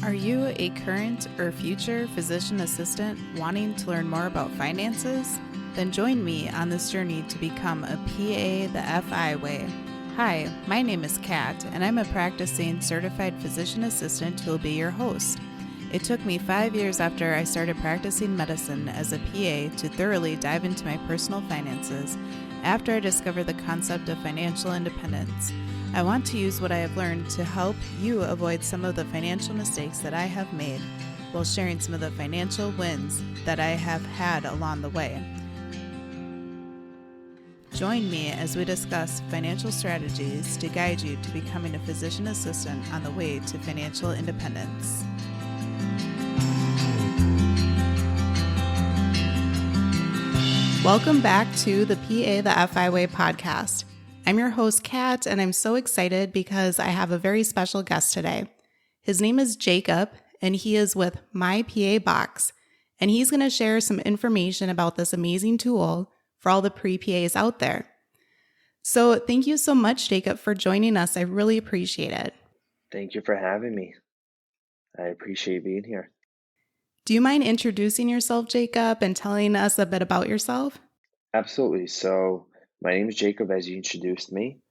Are you a current or future physician assistant wanting to learn more about finances? Then join me on this journey to become a PA the FI way. Hi, my name is Kat, and I'm a practicing certified physician assistant who will be your host. It took me 5 years after I started practicing medicine as a PA to thoroughly dive into my personal finances after I discovered the concept of financial independence. I want to use what I have learned to help you avoid some of the financial mistakes that I have made while sharing some of the financial wins that I have had along the way. Join me as we discuss financial strategies to guide you to becoming a physician assistant on the way to financial independence. Welcome back to the PA the FI Way podcast. I'm your host, Kat, and I'm so excited because I have a very special guest today. His name is Jacob, and he is with My PA Box, and he's going to share some information about this amazing tool for all the pre-PAs out there. So thank you so much, Jacob, for joining us. I really appreciate it. Thank you for having me. I appreciate being here. Do you mind introducing yourself, Jacob, and telling us a bit about yourself? Absolutely. So, my name is Jacob, as you introduced me.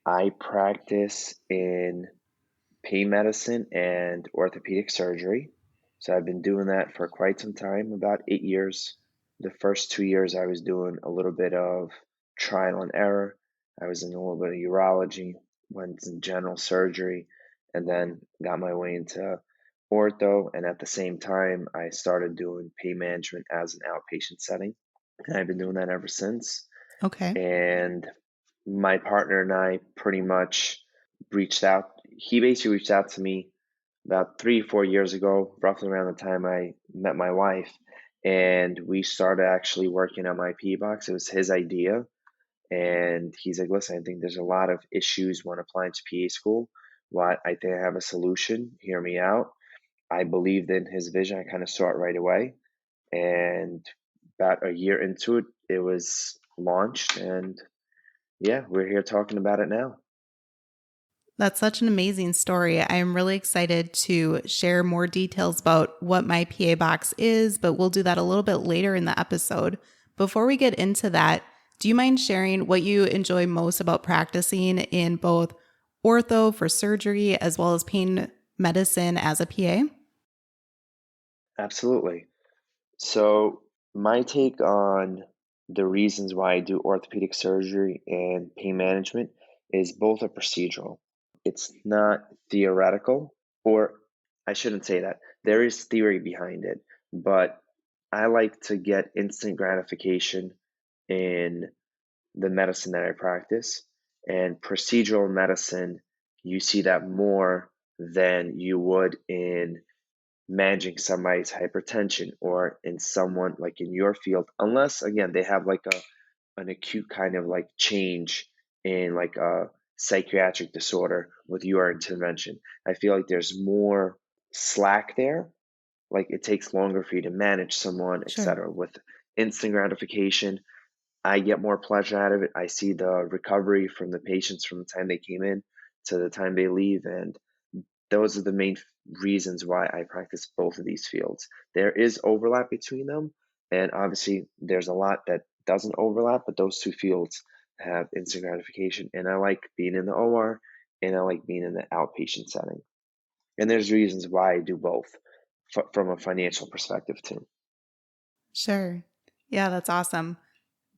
I practice in pain medicine and orthopedic surgery. So, I've been doing that for quite some time, about 8 years. The first 2 years, I was doing a little bit of trial and error. I was in a little bit of urology, went in general surgery, and then got my way into ortho. And at the same time, I started doing pain management as an outpatient setting. And I've been doing that ever since. Okay. And my partner and I pretty much reached out. He basically reached out to me about 3 or 4 years ago, roughly around the time I met my wife. And we started actually working on my PE box. It was his idea. And he's like, listen, I think there's a lot of issues when applying to PA school. What I think I have a solution. Hear me out. I believed in his vision. I kind of saw it right away. And about a year into it, it was launched. And yeah, we're here talking about it now. That's such an amazing story. I am really excited to share more details about what My PA Box is, but we'll do that a little bit later in the episode. Before we get into that, do you mind sharing what you enjoy most about practicing in both ortho for surgery as well as pain medicine as a PA? Absolutely. So, my take on the reasons why I do orthopedic surgery and pain management is both are procedural. It's not theoretical, or I shouldn't say that. There is theory behind it, but I like to get instant gratification in the medicine that I practice. And procedural medicine, you see that more than you would in managing somebody's hypertension or in someone like in your field, unless again they have like an acute kind of like change in like a psychiatric disorder with your intervention. I feel like there's more slack there. Like it takes longer for you to manage someone, Sure. etc. With instant gratification, I get more pleasure out of it. I see the recovery from the patients from the time they came in to the time they leave, and those are the main reasons why I practice both of these fields. There is overlap between them, and obviously there's a lot that doesn't overlap, but those two fields have instant gratification. And I like being in the OR and I like being in the outpatient setting. And there's reasons why I do both from a financial perspective too. Sure. Yeah, that's awesome.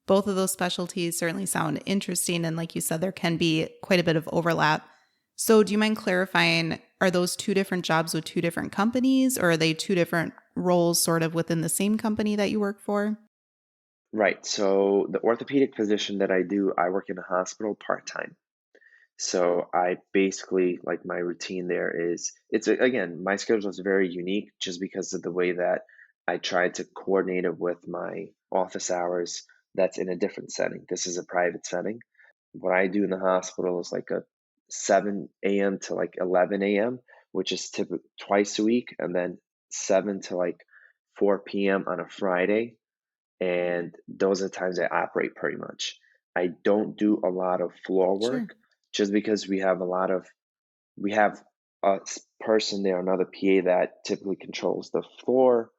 Both of those specialties certainly sound interesting. And like you said, there can be quite a bit of overlap. So do you mind clarifying, are those two different jobs with two different companies, or are they two different roles sort of within the same company that you work for? Right. So the orthopedic position that I do, I work in a hospital part-time. So I basically like my routine there is again, my schedule is very unique just because of the way that I try to coordinate it with my office hours that's in a different setting. This is a private setting. What I do in the hospital is like a 7 a.m. to like 11 a.m., which is typically twice a week, and then 7 to like 4 p.m. on a Friday. And those are the times I operate pretty much. I don't do a lot of floor Sure. work just because we have person there, another PA that typically controls the floor,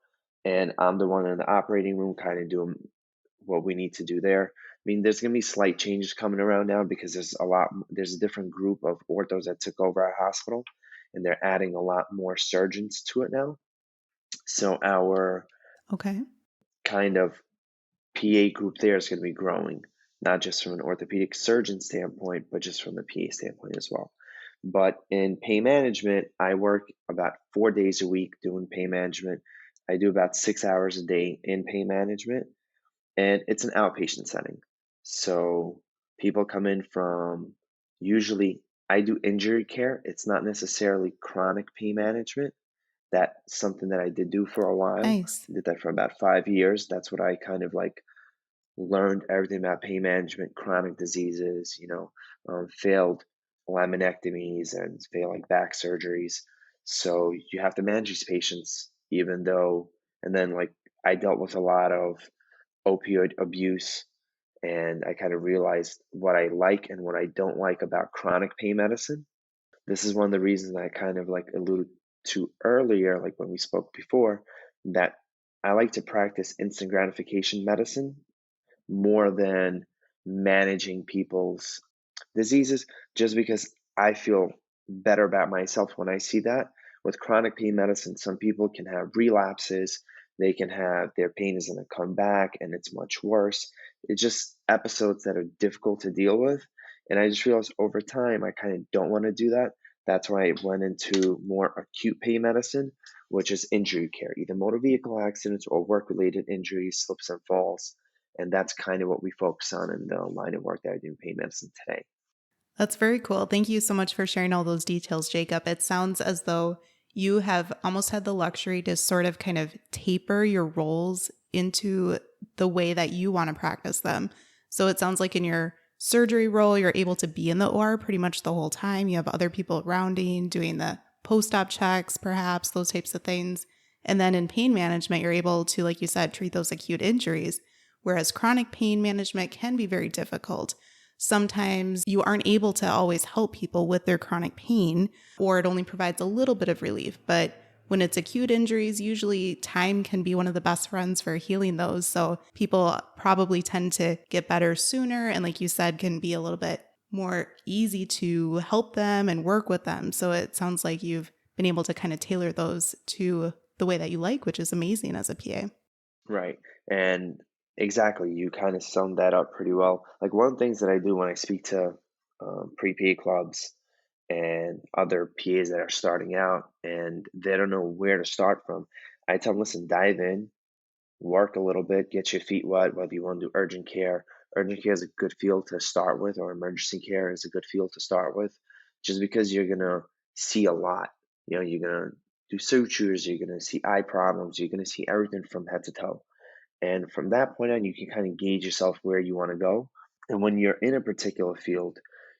and I'm the one in the operating room kind of doing what we need to do there. I mean, there's going to be slight changes coming around now because there's a different group of orthos that took over our hospital, and they're adding a lot more surgeons to it now. So our Okay. kind of PA group there is going to be growing, not just from an orthopedic surgeon standpoint, but just from the PA standpoint as well. But in pain management, I work about 4 days a week doing pain management. I do about 6 hours a day in pain management, and it's an outpatient setting. So people come in from, usually I do injury care. It's not necessarily chronic pain management. That's something that I did do for a while. Nice. I did that for about 5 years. That's what I kind of like learned everything about pain management, chronic diseases, failed laminectomies and failed like back surgeries. So you have to manage these patients, even though, and then like I dealt with a lot of opioid abuse, and I kind of realized what I like and what I don't like about chronic pain medicine. This is one of the reasons I kind of like alluded to earlier, like when we spoke before, that I like to practice instant gratification medicine more than managing people's diseases, just because I feel better about myself when I see that. With chronic pain medicine, some people can have relapses, they can have their pain is going to come back and it's much worse. It's just episodes that are difficult to deal with. And I just realized over time, I kind of don't want to do that. That's why I went into more acute pain medicine, which is injury care, either motor vehicle accidents or work related injuries, slips and falls. And that's kind of what we focus on in the line of work that I do in pain medicine today. That's very cool. Thank you so much for sharing all those details, Jacob. It sounds as though you have almost had the luxury to sort of kind of taper your roles into the way that you want to practice them. So it sounds like in your surgery role, you're able to be in the OR pretty much the whole time. You have other people rounding, doing the post-op checks, perhaps, those types of things. And then in pain management, you're able to, like you said, treat those acute injuries, whereas chronic pain management can be very difficult. Sometimes you aren't able to always help people with their chronic pain, or it only provides a little bit of relief. But when it's acute injuries, usually time can be one of the best friends for healing those. So people probably tend to get better sooner. And like you said, can be a little bit more easy to help them and work with them. So it sounds like you've been able to kind of tailor those to the way that you like, which is amazing as a PA. Right. And exactly, you kind of summed that up pretty well. Like one of the things that I do when I speak to pre-PA clubs and other PAs that are starting out and they don't know where to start from, I tell them, listen, dive in, work a little bit, get your feet wet, whether you want to do urgent care. Urgent care is a good field to start with, or emergency care is a good field to start with, just because you're going to see a lot. You're going to do sutures, you're going to see eye problems, you're going to see everything from head to toe. And from that point on, you can kind of gauge yourself where you want to go. And when you're in a particular field,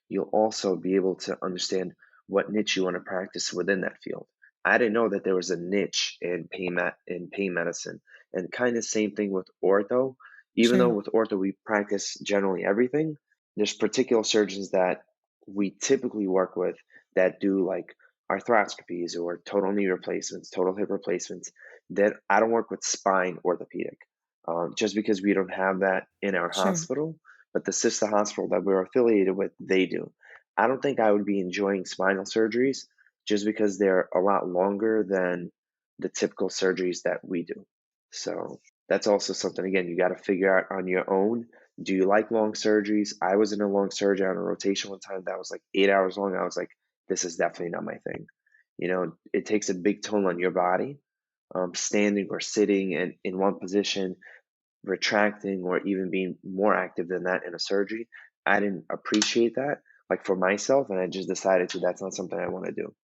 you'll also be able to understand what niche you want to practice within that field. I didn't know that there was a niche in pain medicine, and kind of same thing with ortho. Even though Sure. with ortho we practice generally everything, there's particular surgeons that we typically work with that do like arthroscopies or total knee replacements, total hip replacements. That I don't work with spine orthopedic, just because we don't have that in our Sure. hospital, but the sister hospital that we're affiliated with, they do. I don't think I would be enjoying spinal surgeries just because they're a lot longer than the typical surgeries that we do. So that's also something, again, you got to figure out on your own. Do you like long surgeries? I was in a long surgery on a rotation one time that was like 8 hours long. I was like, this is definitely not my thing. It takes a big toll on your body, standing or sitting in one position, retracting, or even being more active than that in a surgery. I didn't appreciate that, like for myself, and I just decided that's not something I want to do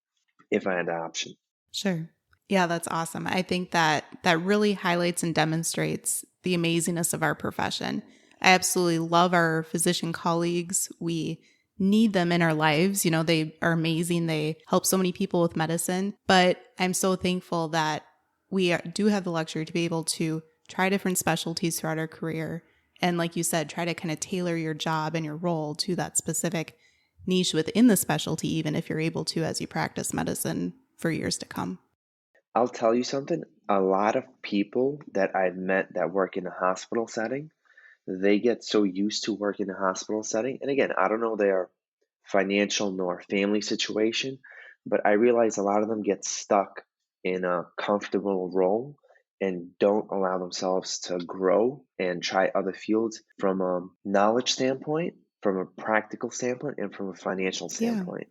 if I had the option. Sure. Yeah, that's awesome. I think that that really highlights and demonstrates the amazingness of our profession. I absolutely love our physician colleagues. We need them in our lives. They are amazing. They help so many people with medicine. But I'm so thankful that do have the luxury to be able to try different specialties throughout our career. And like you said, try to kind of tailor your job and your role to that specific niche within the specialty, even if you're able to, as you practice medicine for years to come. I'll tell you something. A lot of people that I've met that work in a hospital setting, they get so used to working in a hospital setting. And again, I don't know their financial nor family situation, but I realize a lot of them get stuck in a comfortable role and don't allow themselves to grow and try other fields from a knowledge standpoint, from a practical standpoint, and from a financial Yeah. standpoint,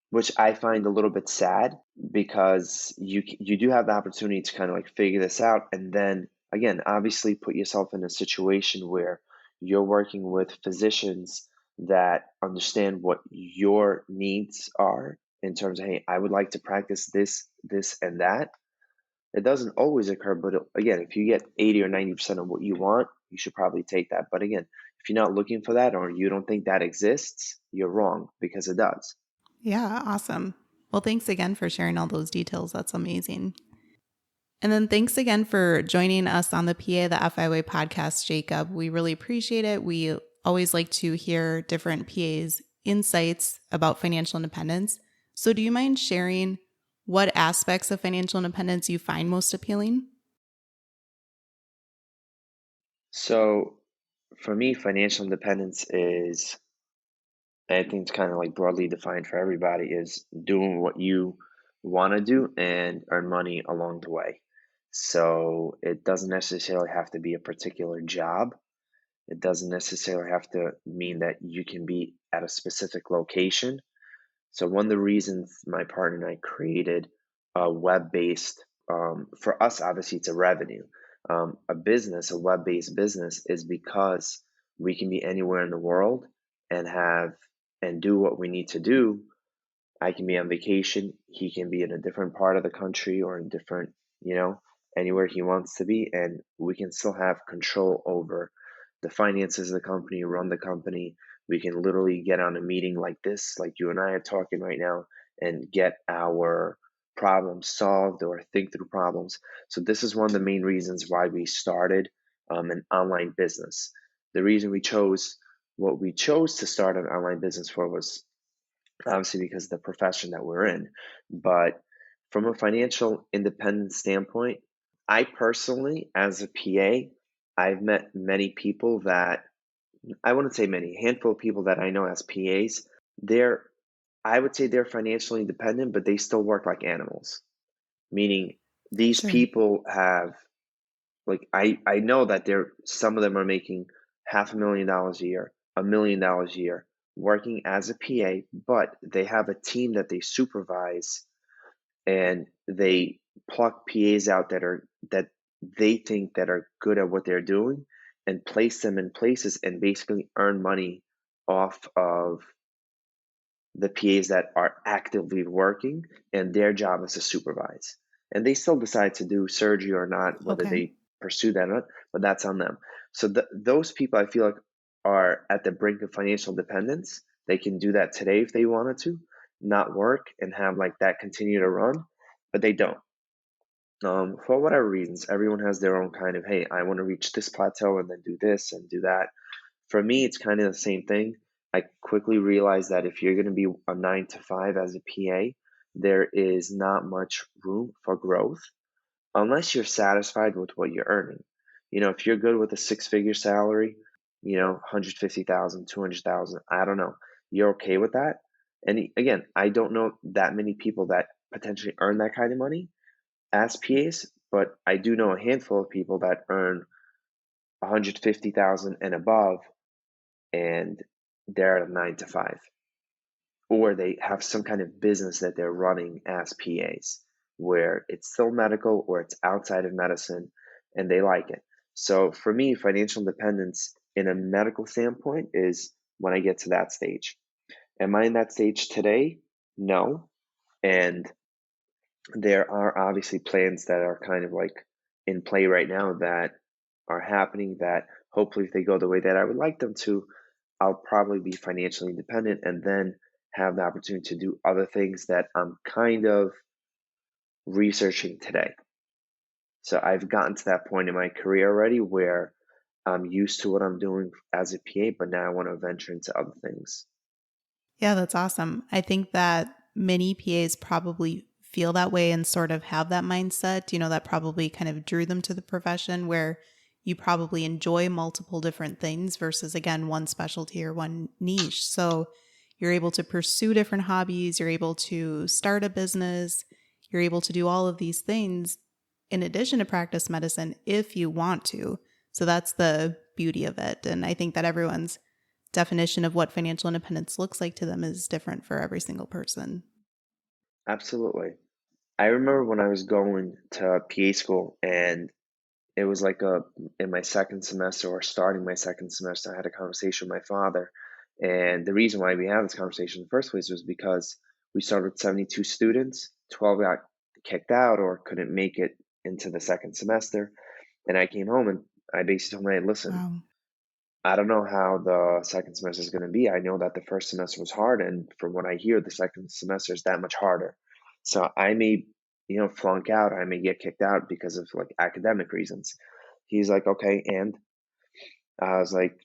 which I find a little bit sad because you do have the opportunity to kind of like figure this out, and then again, obviously put yourself in a situation where you're working with physicians that understand what your needs are in terms of, hey, I would like to practice this, and that. It doesn't always occur, but again, if you get 80 or 90% of what you want, you should probably take that. But again, if you're not looking for that or you don't think that exists, you're wrong because it does. Yeah, awesome. Well, thanks again for sharing all those details. That's amazing. And then thanks again for joining us on the PA the FI Way podcast, Jacob. We really appreciate it. We always like to hear different PAs' insights about financial independence. So, do you mind sharing what aspects of financial independence you find most appealing? So for me, financial independence is, I think it's kind of like broadly defined for everybody, is doing what you want to do and earn money along the way. So it doesn't necessarily have to be a particular job. It doesn't necessarily have to mean that you can be at a specific location. So one of the reasons my partner and I created a web-based, for us, obviously it's a revenue, a business, a web-based business, is because we can be anywhere in the world and have and do what we need to do. I can be on vacation. He can be in a different part of the country or in different, you know, anywhere he wants to be. And we can still have control over the finances of the company, run the company. We can literally get on a meeting like this, like you and I are talking right now, and get our problems solved or think through problems. So, this is one of the main reasons why we started an online business. The reason we chose what we chose to start an online business for was obviously because of the profession that we're in. But from a financial independence standpoint, I personally, as a PA, I've met many people that, I wouldn't say many, a handful of people that I know as PAs. They're, I would say they're financially independent, but they still work like animals. Meaning these Sure. people have, like, I know that some of them are making $500,000 a year, $1 million a year, working as a PA, but they have a team that they supervise and they pluck PAs out that they think that are good at what they're doing and place them in places and basically earn money off of the PAs that are actively working, and their job is to supervise. And they still decide to do surgery or not, whether Okay. they pursue that or not, but that's on them. So those people I feel like are at the brink of financial dependence. They can do that today if they wanted to, not work and have like that continue to run, but they don't. For whatever reasons, everyone has their own kind of, hey, I want to reach this plateau and then do this and do that. For me, it's kind of the same thing. I quickly realized that if you're going to be a 9 to 5 as a PA, there is not much room for growth unless you're satisfied with what you're earning. If you're good with a six-figure salary, 150,000, 200,000, I don't know, you're okay with that. And again, I don't know that many people that potentially earn that kind of money as PAs, but I do know a handful of people that earn 150,000 and above, and they're at a 9 to 5, or they have some kind of business that they're running as PAs where it's still medical or it's outside of medicine and they like it. So for me, financial independence in a medical standpoint is when I get to that stage. Am I in that stage today? No. And there are obviously plans that are kind of like in play right now that are happening that hopefully if they go the way that I would like them to, I'll probably be financially independent and then have the opportunity to do other things that I'm kind of researching today. So I've gotten to that point in my career already where I'm used to what I'm doing as a PA, but now I want to venture into other things. Yeah, that's awesome. I think that many PAs probably feel that way and sort of have that mindset, that probably kind of drew them to the profession where you probably enjoy multiple different things versus, again, one specialty or one niche. So you're able to pursue different hobbies, you're able to start a business, you're able to do all of these things in addition to practice medicine if you want to. So that's the beauty of it. And I think that everyone's definition of what financial independence looks like to them is different for every single person. Absolutely. I remember when I was going to PA school, and it was like in my second semester or starting my second semester, I had a conversation with my father. And the reason why we had this conversation in the first place was because we started with 72 students, 12 got kicked out or couldn't make it into the second semester. And I came home and I basically told him, hey, listen, Wow. I don't know how the second semester is going to be. I know that the first semester was hard, and from what I hear, the second semester is that much harder. So I may, flunk out. I may get kicked out because of like academic reasons. He's like, okay, and I was like,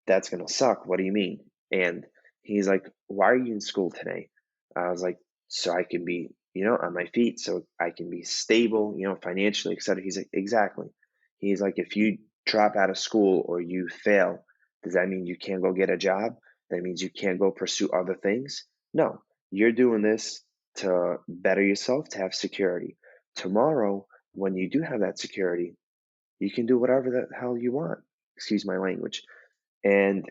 that's gonna suck. What do you mean? And he's like, why are you in school today? I was like, so I can be, on my feet, so I can be stable, financially, etc. He's like, exactly. He's like, if you drop out of school or you fail, does that mean you can't go get a job? That means you can't go pursue other things? No, you're doing this to better yourself, to have security. Tomorrow, when you do have that security, you can do whatever the hell you want. Excuse my language. And,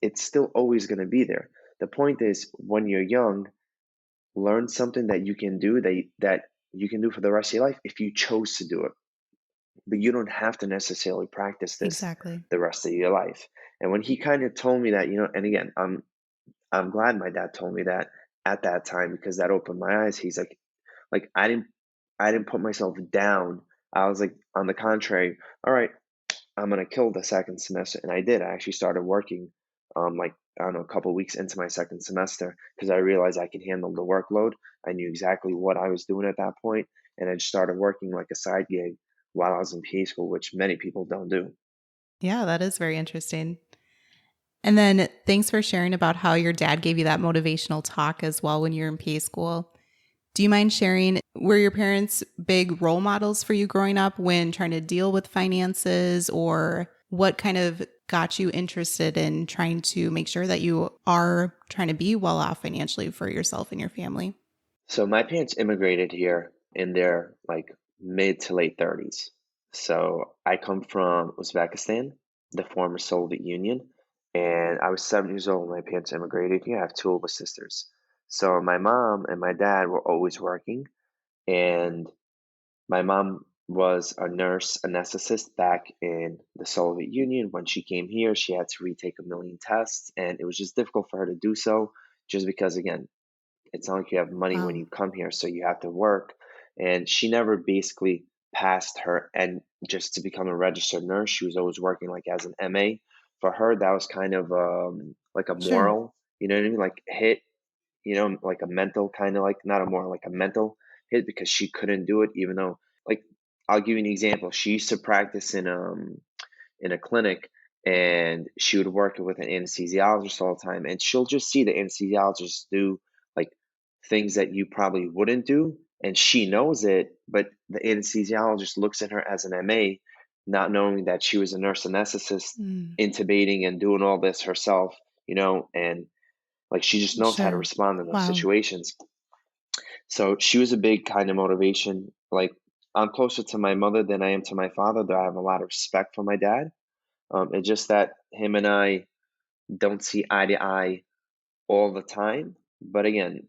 it's still always going to be there. The point is, when you're young, learn something that you can do that you can do for the rest of your life if you chose to do it. But you don't have to necessarily practice this Exactly. the rest of your life. And when he kind of told me that, and again, I'm glad my dad told me that at that time because that opened my eyes. He's like I didn't put myself down. I was like, on the contrary, all right, I'm gonna kill the second semester, and I did. I actually started working, like I don't know, a couple weeks into my second semester because I realized I could handle the workload. I knew exactly what I was doing at that point, and I just started working like a side gig while I was in PA school, which many people don't do. Yeah, that is very interesting. And then thanks for sharing about how your dad gave you that motivational talk as well when you're in PA school. Do you mind sharing, were your parents big role models for you growing up when trying to deal with finances, or what kind of got you interested in trying to make sure that you are trying to be well off financially for yourself and your family? So my parents immigrated here in their like mid to late 30s. So I come from Uzbekistan, the former Soviet Union, and I was 7 years old when my parents immigrated here. I have two older sisters. So my mom and my dad were always working, and my mom was a nurse anesthetist back in the Soviet Union. When she came here, she had to retake a million tests, and it was just difficult for her to do so, just because, again, it's not like you have money when Wow. you come here, so you have to work. And she never basically passed her and just to become a registered nurse. She was always working like as an MA. For her, that was kind of like a Sure. moral, you know what I mean? Like hit, like a mental kind of like not a moral, like a mental hit because she couldn't do it, even though like I'll give you an example. She used to practice in a clinic and she would work with an anesthesiologist all the time and she'll just see the anesthesiologist do like things that you probably wouldn't do and she knows it, but the anesthesiologist looks at her as an MA not knowing that she was a nurse anesthetist Mm, intubating and doing all this herself, and like she just knows how to sure. respond in those Wow. situations. So she was a big kind of motivation. Like I'm closer to my mother than I am to my father, though I have a lot of respect for my dad. It's just that him and I don't see eye to eye all the time. But again,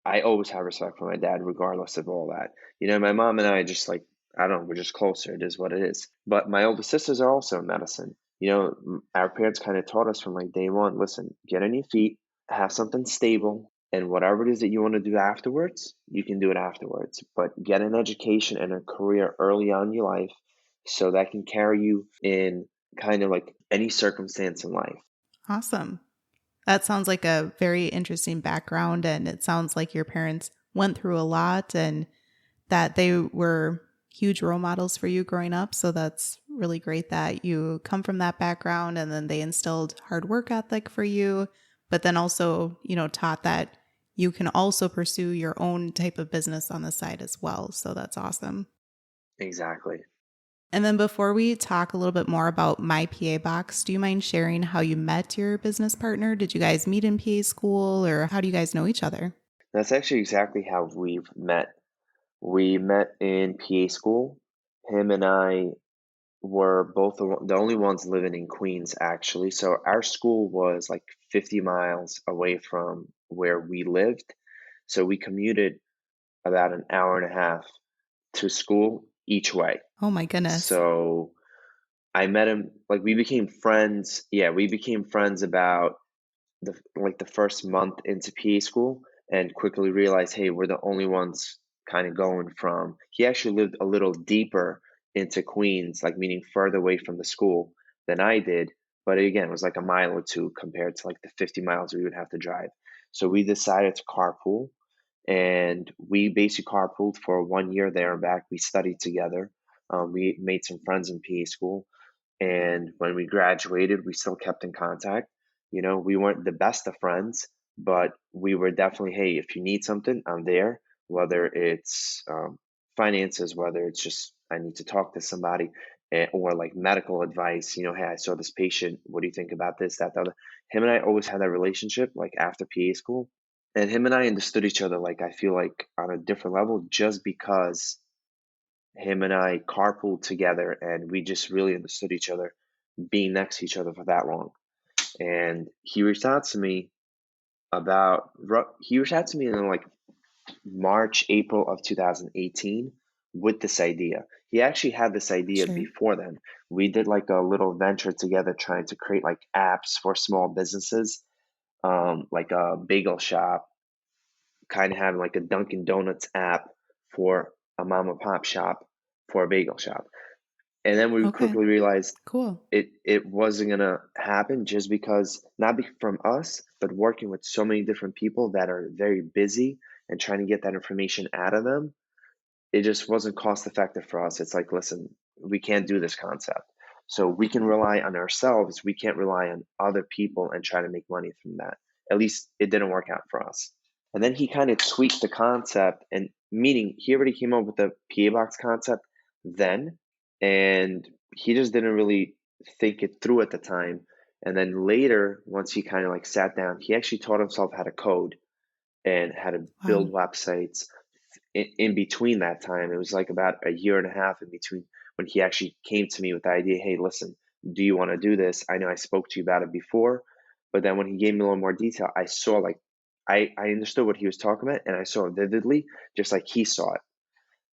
I always have respect for my dad, regardless of all that. My mom and I just like, I don't know, we're just closer. It is what it is. But my older sisters are also in medicine. Our parents kind of taught us from like day one, listen, get on your feet, have something stable, and whatever it is that you want to do afterwards, you can do it afterwards. But get an education and a career early on in your life so that can carry you in kind of like any circumstance in life. Awesome. That sounds like a very interesting background. And it sounds like your parents went through a lot and that they were huge role models for you growing up. So that's really great that you come from that background and then they instilled hard work ethic for you, but then also, taught that you can also pursue your own type of business on the side as well. So that's awesome. Exactly. And then before we talk a little bit more about My PA Box, do you mind sharing how you met your business partner? Did you guys meet in PA school, or how do you guys know each other? That's actually exactly how we've met. We met in PA school. Him and I were both the only ones living in Queens, actually. So our school was like 50 miles away from where we lived. So we commuted about an hour and a half to school each way. Oh my goodness. So I met him, like we became friends. Yeah, we became friends about the first month into PA school and quickly realized, hey, we're the only ones kind of going from. He actually lived a little deeper into Queens, like meaning further away from the school than I did. But again, it was like a mile or two compared to like the 50 miles we would have to drive. So we decided to carpool, and we basically carpooled for 1 year there and back. We studied together. We made some friends in PA school, and when we graduated, we still kept in contact. We weren't the best of friends, but we were definitely, hey, if you need something, I'm there, whether it's finances, whether it's just I need to talk to somebody, or like medical advice. Hey, I saw this patient. What do you think about this, that, the other? Him and I always had that relationship, like after PA school. And him and I understood each other, like I feel like on a different level, just because him and I carpooled together and we just really understood each other being next to each other for that long. And he reached out to me in like March, April of 2018 with this idea. He actually had this idea Sure. before then. We did like a little venture together trying to create like apps for small businesses, like a bagel shop, kind of having like a Dunkin' Donuts app for a mom and pop shop for a bagel shop. And then we Okay. quickly realized Cool. it wasn't gonna happen just because from us, but working with so many different people that are very busy and trying to get that information out of them, it just wasn't cost effective for us. It's like, listen, we can't do this concept. So we can rely on ourselves. We can't rely on other people and try to make money from that. At least it didn't work out for us. And then he kind of tweaked the concept, and meaning he already came up with the PA box concept then, and he just didn't really think it through at the time. And then later, once he kind of like sat down, he actually taught himself how to code and how to Wow. build websites. In between that time, it was like about a year and a half in between when he actually came to me with the idea, hey, listen, do you want to do this? I know I spoke to you about it before, but then when he gave me a little more detail, I saw like I understood what he was talking about, and I saw it vividly, just like he saw it.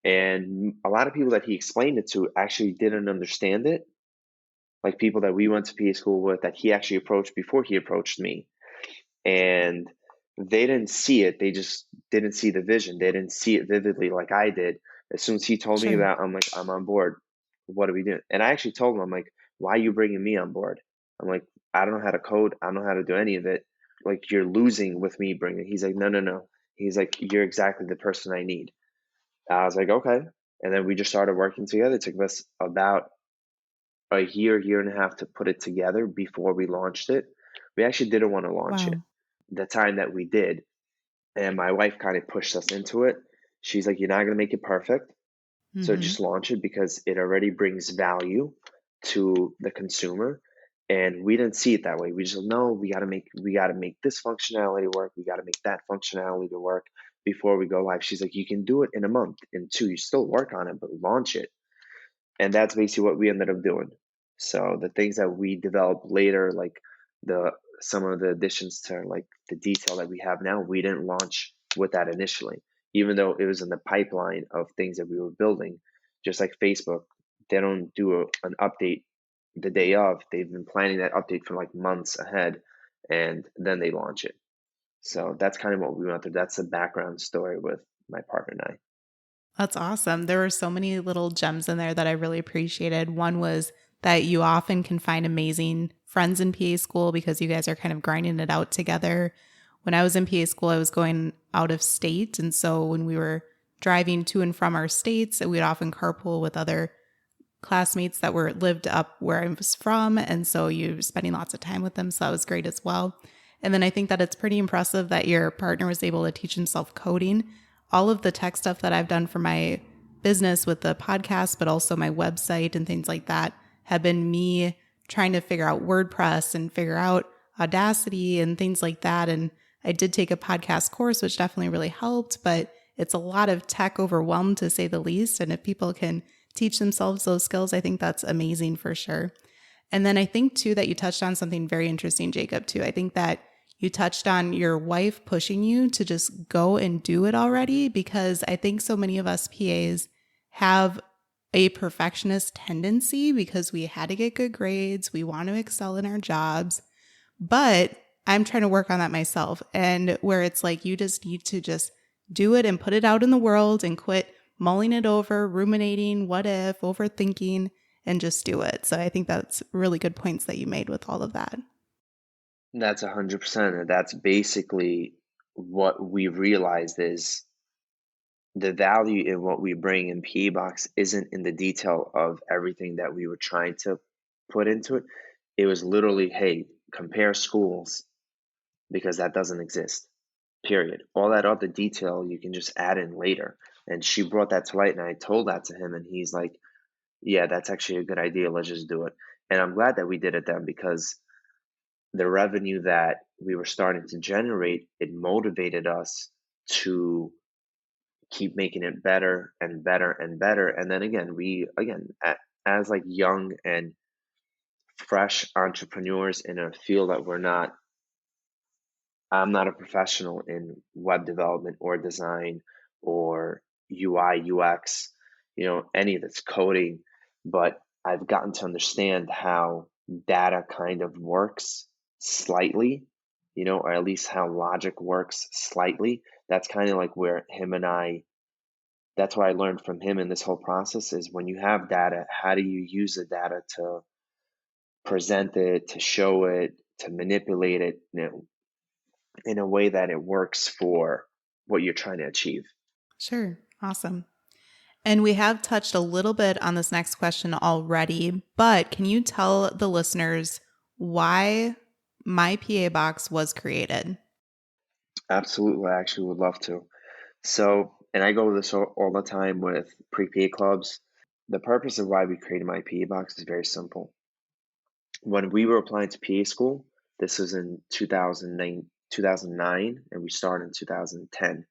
And a lot of people that he explained it to actually didn't understand it, like people that we went to PA school with that he actually approached before he approached me. And they didn't see it. They just didn't see the vision. They didn't see it vividly like I did. As soon as he told me Sure. about, I'm like, I'm on board. What are we doing? And I actually told him, I'm like, why are you bringing me on board? I'm like, I don't know how to code. I don't know how to do any of it. Like, you're losing with me bringing. He's like, no, no, no. He's like, you're exactly the person I need. I was like, okay. And then we just started working together. It took us about a year and a half to put it together before we launched it. We actually didn't want to launch it Wow. the time that we did. And my wife kind of pushed us into it. She's like, you're not going to make it perfect. So Mm-hmm. just launch it because it already brings value to the consumer. And we didn't see it that way. We just no, we got to make this functionality work. We got to make that functionality to work before we go live. She's like, you can do it in a month, in two. You still work on it, but launch it. And that's basically what we ended up doing. So the things that we developed later, like the some of the additions to like the detail that we have now, we didn't launch with that initially, even though it was in the pipeline of things that we were building. Just like Facebook, they don't do an update the day of. They've been planning that update for like months ahead, and then they launch it. So that's kind of what we went through. That's the background story with my partner and I. That's awesome. There were so many little gems in there that I really appreciated. One was that you often can find amazing friends in PA school because you guys are kind of grinding it out together. When I was in PA school, I was going out of state. And so when we were driving to and from our states, we'd often carpool with other classmates that were lived up where I was from. And so you were spending lots of time with them. So that was great as well. And then I think that it's pretty impressive that your partner was able to teach himself coding. All of the tech stuff that I've done for my business with the podcast, but also my website and things like that, have been me trying to figure out WordPress and figure out Audacity and things like that. And I did take a podcast course, which definitely really helped, but it's a lot of tech overwhelmed to say the least. And if people can teach themselves those skills, I think that's amazing for sure. And then I think too that you touched on something very interesting, Jacob, too. I think that you touched on your wife pushing you to just go and do it already, because I think so many of us PAs have a perfectionist tendency because we had to get good grades. We want to excel in our jobs, but I'm trying to work on that myself. And where it's like, you just need to just do it and put it out in the world and quit mulling it over, ruminating, what if, overthinking, and just do it. So I think that's really good points that you made with all of that. That's 100%. And that's basically what we realized is the value in what we bring in PE Box isn't in the detail of everything that we were trying to put into it. It was literally, hey, compare schools because that doesn't exist, period. All that other detail you can just add in later. And she brought that to light, and I told that to him, and he's like, yeah, that's actually a good idea. Let's just do it. And I'm glad that we did it then, because the revenue that we were starting to generate, it motivated us to keep making it better and better and better. And then again, as like young and fresh entrepreneurs in a field that I'm not a professional in web development or design or UI, UX, any of this coding, but I've gotten to understand how data kind of works slightly, or at least how logic works slightly. That's kind of like where that's what I learned from him in this whole process is when you have data, how do you use the data to present it, to show it, to manipulate it, in a way that it works for what you're trying to achieve. Sure. Awesome. And we have touched a little bit on this next question already, but can you tell the listeners why my PA Box was created? Absolutely, I actually would love to. So, and I go over this all the time with pre-PA clubs. The purpose of why we created my PA Box is very simple. When we were applying to PA school, this was in 2009, and we started in 2010.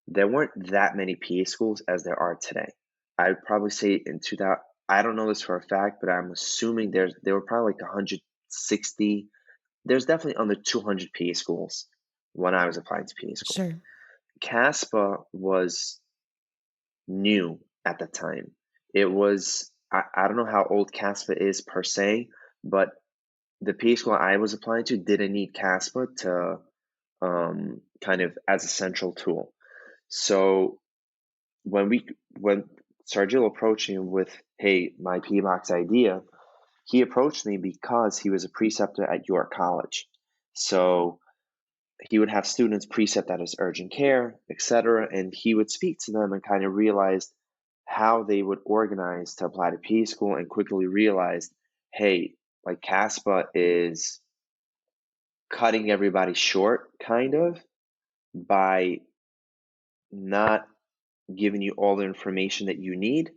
There weren't that many PA schools as there are today. I'd probably say in 2000, I don't know this for a fact, but I'm assuming there were probably like 160. There's definitely under 200 PA schools when I was applying to PA school. Sure. CASPA was new at the time. It was, I don't know how old CASPA is per se, but the PA school I was applying to didn't need CASPA to kind of as a central tool. So when Sergio approached me with, hey, my PA Box idea, he approached me because he was a preceptor at York College. So he would have students precept at his urgent care, etc., and he would speak to them and kind of realized how they would organize to apply to PA school, and quickly realized, hey, like CASPA is cutting everybody short, kind of, by not giving you all the information that you need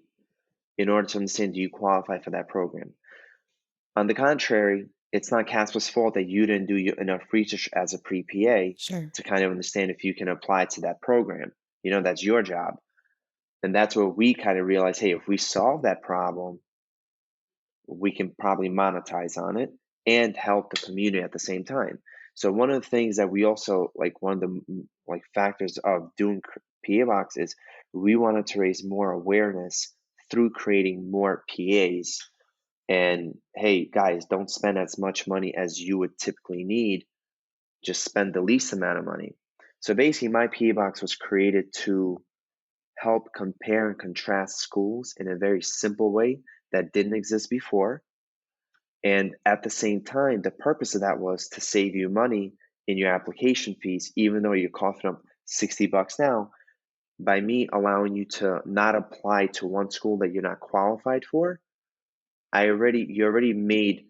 in order to understand, do you qualify for that program? On the contrary, it's not CASPA's fault that you didn't do enough research as a pre-PA Sure. to kind of understand if you can apply to that program. That's your job. And that's where we kind of realize, hey, if we solve that problem, we can probably monetize on it and help the community at the same time. So one of the things that we also like, one of the like factors of doing PA Box is we wanted to raise more awareness through creating more PAs. And hey, guys, don't spend as much money as you would typically need. Just spend the least amount of money. So basically, my PA Box was created to help compare and contrast schools in a very simple way that didn't exist before. And at the same time, the purpose of that was to save you money in your application fees, even though you're coughing up $60 now, by me allowing you to not apply to one school that you're not qualified for. You already made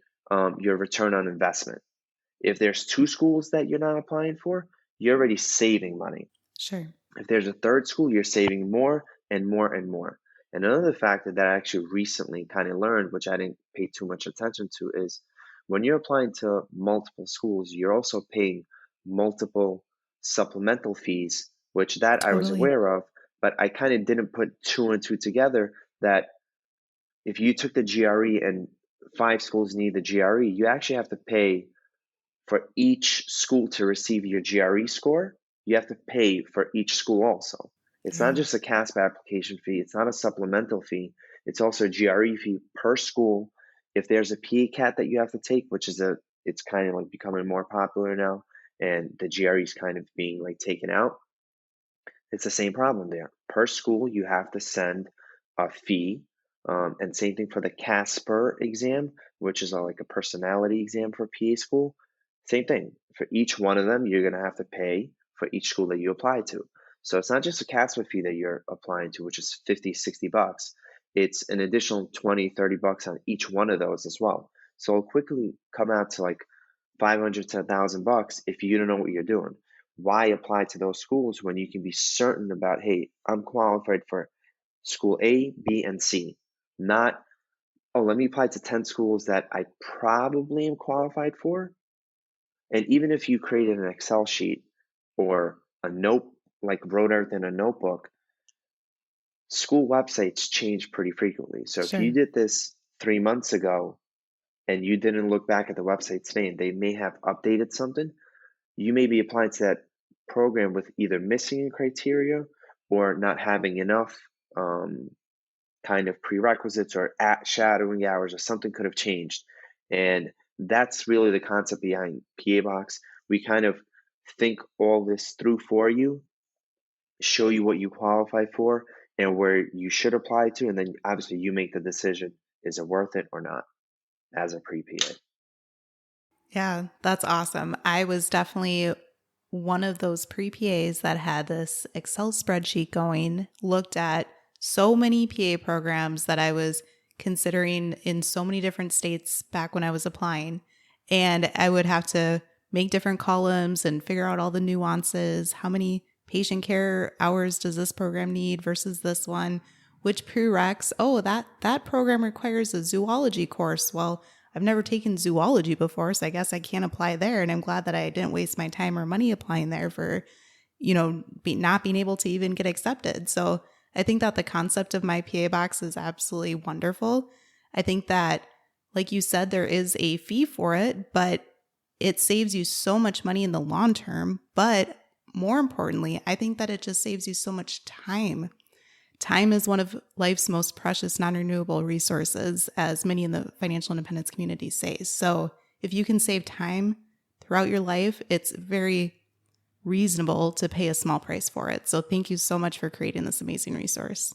your return on investment. If there's two schools that you're not applying for, you're already saving money. Sure. If there's a third school, you're saving more and more and more. And another factor that I actually recently kind of learned, which I didn't pay too much attention to, is when you're applying to multiple schools, you're also paying multiple supplemental fees, which that I was Totally. aware of, but I kind of didn't put two and two together that if you took the GRE and five schools need the GRE, you actually have to pay for each school to receive your GRE score, you have to pay for each school also. It's not Yeah. just a CASP application fee, it's not a supplemental fee, it's also a GRE fee per school. If there's a PA-CAT that you have to take, which is it's kind of like becoming more popular now, and the GRE is kind of being like taken out, it's the same problem there. Per school, you have to send a fee, and same thing for the Casper exam, which is like a personality exam for PA school. Same thing. For each one of them, you're going to have to pay for each school that you apply to. So it's not just a Casper fee that you're applying to, which is 50, 60 bucks. It's an additional 20, 30 bucks on each one of those as well. So it'll quickly come out to like 500 to 1,000 bucks if you don't know what you're doing. Why apply to those schools when you can be certain about, hey, I'm qualified for school A, B, and C? Not, oh, let me apply to 10 schools that I probably am qualified for. And even if you created an Excel sheet or a note, like wrote everything in a notebook, school websites change pretty frequently. So if you Sure. did this 3 months ago and you didn't look back at the website today and they may have updated something, you may be applying to that program with either missing a criteria or not having enough kind of prerequisites or at shadowing hours, or something could have changed. And that's really the concept behind PA Box. We kind of think all this through for you, show you what you qualify for and where you should apply to, and then obviously you make the decision, is it worth it or not as a pre-PA. Yeah, that's awesome. I was definitely one of those pre PAs that had this Excel spreadsheet going, looked at so many PA programs that I was considering in so many different states back when I was applying. And I would have to make different columns and figure out all the nuances. How many patient care hours does this program need versus this one? Which prereqs? Oh, that program requires a zoology course. Well, I've never taken zoology before, so I guess I can't apply there. And I'm glad that I didn't waste my time or money applying there for, not being able to even get accepted. So I think that the concept of my PA box is absolutely wonderful. I think that, like you said, there is a fee for it, but it saves you so much money in the long term. But more importantly, I think that it just saves you so much time. Time is one of life's most precious non-renewable resources, as many in the financial independence community say. So if you can save time throughout your life, it's very reasonable to pay a small price for it. So thank you so much for creating this amazing resource.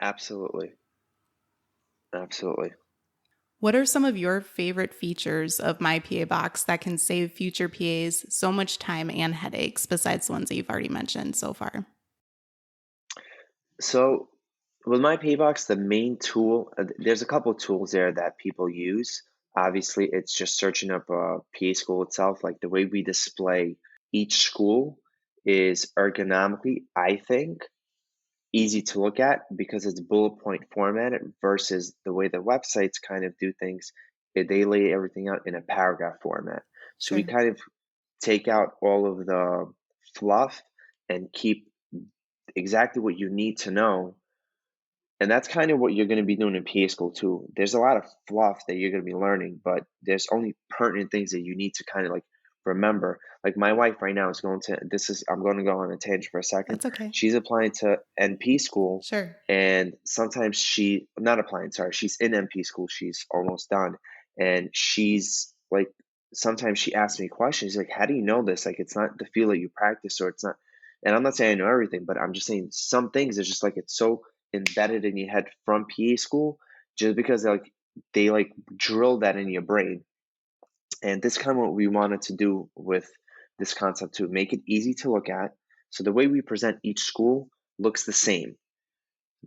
Absolutely. Absolutely. What are some of your favorite features of My PA Box that can save future PAs so much time and headaches besides the ones that you've already mentioned so far? So with my Paybox, the main tool, there's a couple tools there that people use. Obviously, it's just searching up a PA school itself. Like the way we display each school is ergonomically, I think, easy to look at because it's bullet point formatted versus the way the websites kind of do things. They lay everything out in a paragraph format. So we Sure. kind of take out all of the fluff and keep exactly what you need to know, and that's kind of what you're going to be doing in PA school too. There's a lot of fluff that you're going to be learning, but there's only pertinent things that you need to kind of like remember. Like my wife right now is going to, I'm going to go on a tangent for a second. That's okay. She's applying to NP school, Sure. and sometimes not applying, sorry, she's in NP school. She's almost done. And she's like, sometimes she asks me questions like, how do you know this? Like, it's not the field that you practice, or it's not. And I'm not saying I know everything, but I'm just saying some things it's just like it's so embedded in your head from PA school, just because they like drill that in your brain. And this kind of what we wanted to do with this concept to make it easy to look at. So the way we present each school looks the same.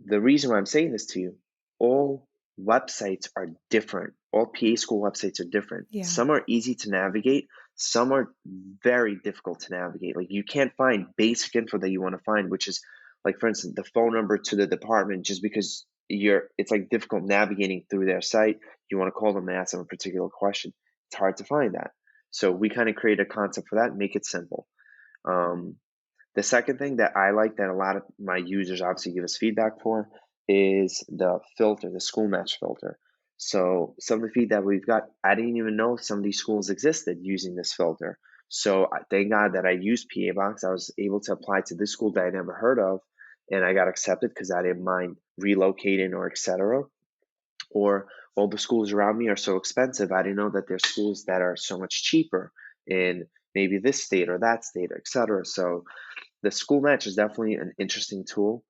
The reason why I'm saying this to you, all websites are different. all PA school websites are different. Yeah. Some are easy to navigate, some are very difficult to navigate. Like you can't find basic info that you want to find, which is like, for instance, the phone number to the department, just because it's like difficult navigating through their site. You want to call them and ask them a particular question. It's hard to find that. So we kind of create a concept for that, make it simple. Um, the second thing that I like that a lot of my users obviously give us feedback for is the filter, the school match filter. So some of the feedback we've got, I didn't even know some of these schools existed using this filter. So thank God that I used PA Box. I was able to apply to this school that I never heard of, and I got accepted because I didn't mind relocating or etc. Or all the schools around me are so expensive. I didn't know that there's schools that are so much cheaper in maybe this state or that state, etc. So the school match is definitely an interesting tool,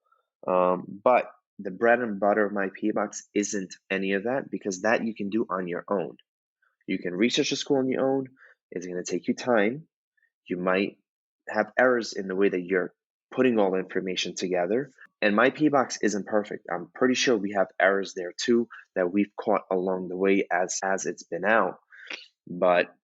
but the bread and butter of my PA Box isn't any of that, because that you can do on your own. You can research a school on your own. It's going to take you time. You might have errors in the way that you're putting all the information together. And my PA Box isn't perfect. I'm pretty sure we have errors there too that we've caught along the way as it's been out. But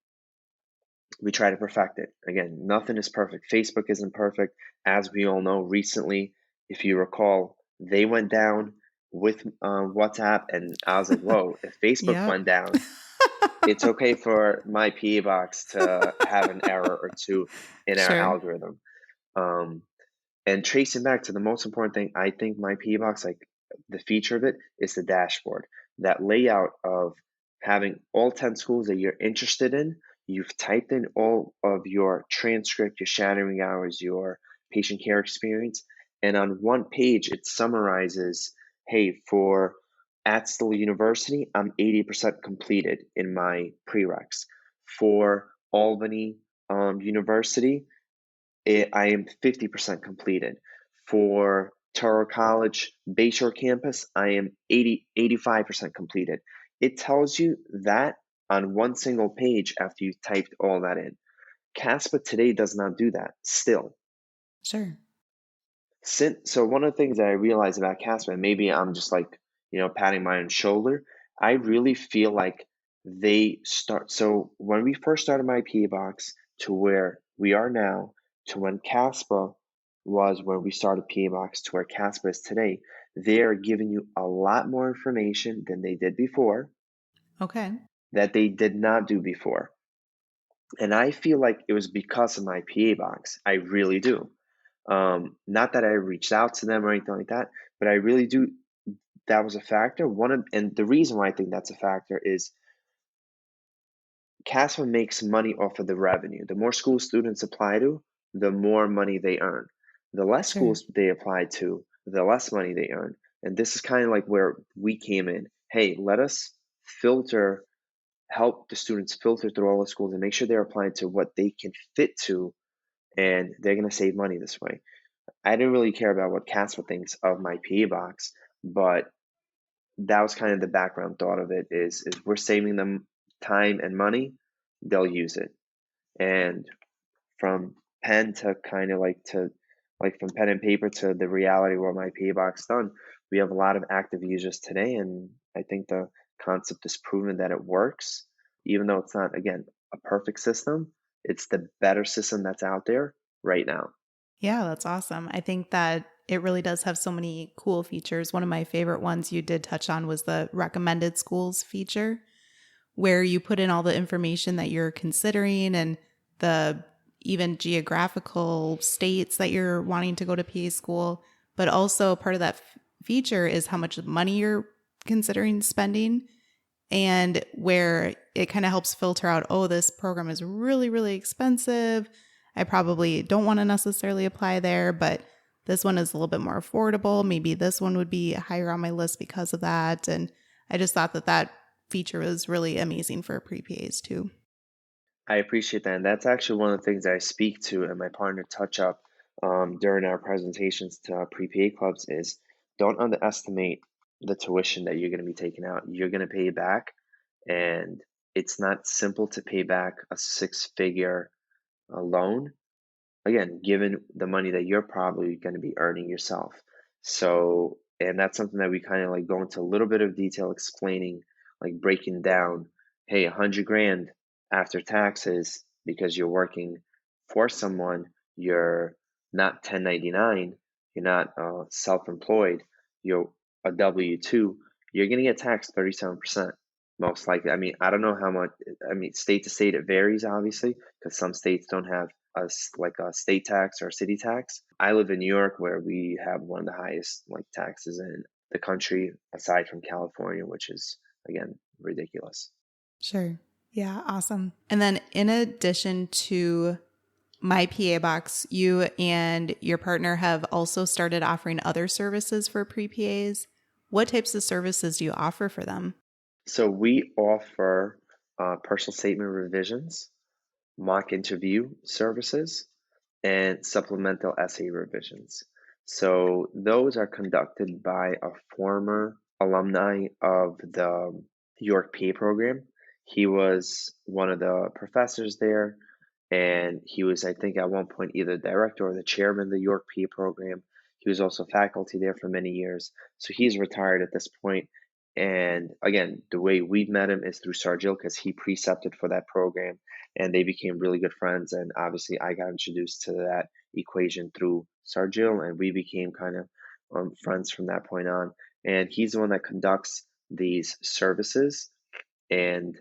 we try to perfect it. Again, nothing is perfect. Facebook isn't perfect. As we all know, recently, if you recall, they went down with WhatsApp, and I was like, whoa, if Facebook Yep. went down, it's okay for my PA Box to have an error or two in our Sure. algorithm. Um, and tracing back to the most important thing, I think my PA Box, like the feature of it, is the dashboard. That layout of having all 10 schools that you're interested in, you've typed in all of your transcript, your shadowing hours, your patient care experience, and on one page it summarizes, hey, for at Still University, I'm 80% completed in my prereqs. For Albany University, I am 50% completed. For Toro College Bayshore campus, I am 85% completed. It tells you that on one single page after you've typed all that in. CASPA today does not do that still. Sure. So one of the things that I realized about Casper, and maybe I'm just like, patting my own shoulder, I really feel like they start. So when we first started my PA Box to where we are now, to when Caspa was when we started PA Box to where Caspa is today, they are giving you a lot more information than they did before, Okay. that they did not do before. And I feel like it was because of my PA Box. I really do. Not that I reached out to them or anything like that, but I really do. That was a factor. And the reason why I think that's a factor is CASPA makes money off of the revenue. The more school students apply to, the more money they earn. The less Sure. schools they apply to, the less money they earn. And this is kind of like where we came in. Hey, let us filter, help the students filter through all the schools and make sure they're applying to what they can fit to, and they're going to save money this way. I didn't really care about what Casper thinks of my PA Box, but that was kind of the background thought of it is we're saving them time and money, they'll use it. And from pen to kind of like from pen and paper to the reality where my PA Box done, we have a lot of active users today, and I think the concept is proven that it works, even though it's not, again, a perfect system. It's the better system that's out there right now. Yeah, that's awesome. I think that it really does have so many cool features. One of my favorite ones you did touch on was the recommended schools feature, where you put in all the information that you're considering and the even geographical states that you're wanting to go to PA school. But also part of that feature is how much money you're considering spending, and where it kind of helps filter out, oh, this program is really, really expensive. I probably don't want to necessarily apply there, but this one is a little bit more affordable. Maybe this one would be higher on my list because of that. And I just thought that that feature was really amazing for pre-PAs too. I appreciate that. And that's actually one of the things that I speak to and my partner touch up during our presentations to our pre-PA clubs is don't underestimate the tuition that you're going to be taking out. You're going to pay it back, and it's not simple to pay back a six-figure loan. Again, given the money that you're probably going to be earning yourself. So, and that's something that we kind of like go into a little bit of detail explaining like breaking down, hey, 100 grand after taxes because you're working for someone, you're not 1099, you're not self-employed, you're a W-2, you're going to get taxed 37%. Most likely. I mean, I don't know how much, I mean, state to state, it varies, obviously, because some states don't have like a state tax or a city tax. I live in New York, where we have one of the highest like taxes in the country, aside from California, which is, again, ridiculous. Sure. Yeah, awesome. And then in addition to My PA Box, you and your partner have also started offering other services for pre-PAs. What types of services do you offer for them? So we offer personal statement revisions, mock interview services, and supplemental essay revisions. So those are conducted by a former alumni of the York PA program. He was one of the professors there, and he was, I think, at one point either director or the chairman of the York PA program. He was also faculty there for many years. So he's retired at this point. And again, the way we've met him is through Sargil, because he precepted for that program and they became really good friends. And obviously, I got introduced to that equation through Sargil, and we became kind of friends from that point on. And he's the one that conducts these services, and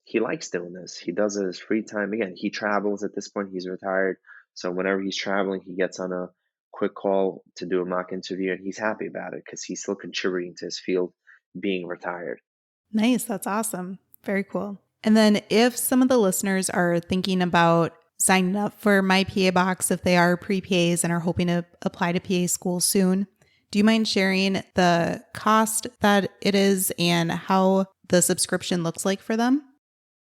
he likes doing this. He does it his free time. Again, he travels at this point. He's retired, so whenever he's traveling, he gets on a quick call to do a mock interview, and he's happy about it because he's still contributing to his field, being retired. Nice. That's awesome. Very cool. And then if some of the listeners are thinking about signing up for My PA Box, if they are pre-PAs and are hoping to apply to PA school soon, do you mind sharing the cost that it is and how the subscription looks like for them?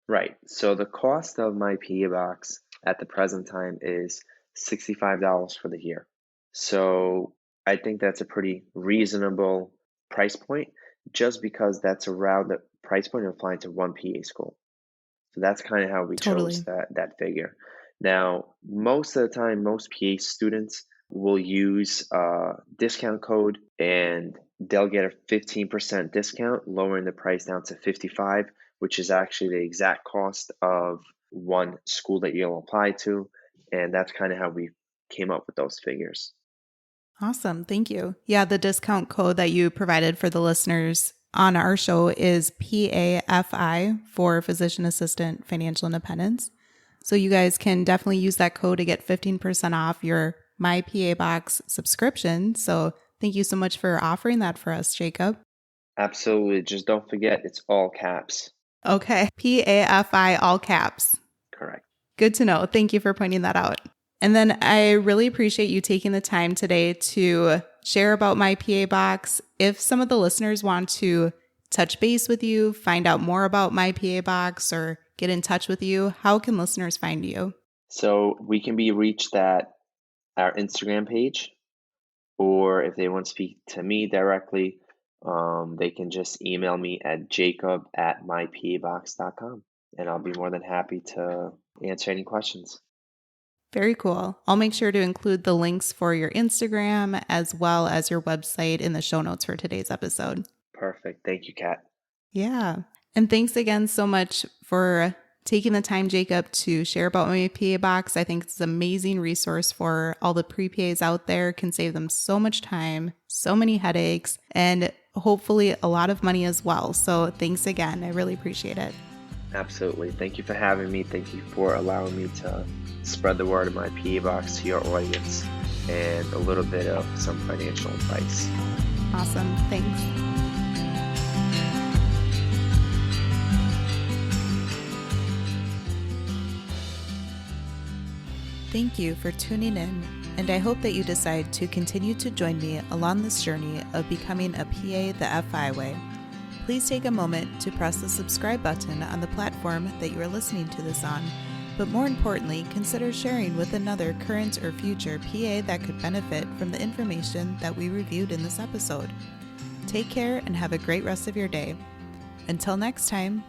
Right. So the cost of my PA Box at the present time is $65 for the year. So I think that's a pretty reasonable price point, just because that's around the price point of applying to one PA school. So that's kind of how we chose Totally. that figure. Now, most of the time, most PA students will use a discount code, and they'll get a 15% discount, lowering the price down to 55, which is actually the exact cost of one school that you'll apply to. And that's kind of how we came up with those figures. Awesome. Thank you. Yeah, the discount code that you provided for the listeners on our show is PAFI for Physician Assistant Financial Independence. So you guys can definitely use that code to get 15% off your My PA Box subscription. So thank you so much for offering that for us, Jacob. Absolutely. Just don't forget, it's all caps. Okay. PAFI, all caps. Correct. Good to know. Thank you for pointing that out. And then I really appreciate you taking the time today to share about My PA Box. If some of the listeners want to touch base with you, find out more about My PA Box, or get in touch with you, how can listeners find you? So we can be reached at our Instagram page, or if they want to speak to me directly, they can just email me at jacob@mypabox.com, and I'll be more than happy to answer any questions. Very cool. I'll make sure to include the links for your Instagram as well as your website in the show notes for today's episode. Perfect. Thank you, Kat. Yeah. And thanks again so much for taking the time, Jacob, to share about My PA Box. I think it's an amazing resource for all the pre-PAs out there. Can save them so much time, so many headaches, and hopefully a lot of money as well. So thanks again. I really appreciate it. Absolutely. Thank you for having me. Thank you for allowing me to spread the word of My PA Box to your audience and a little bit of some financial advice. Awesome. Thanks. Thank you for tuning in, and I hope that you decide to continue to join me along this journey of becoming a PA the FI way. Please take a moment to press the subscribe button on the platform that you are listening to this on, but more importantly, consider sharing with another current or future PA that could benefit from the information that we reviewed in this episode. Take care and have a great rest of your day. Until next time.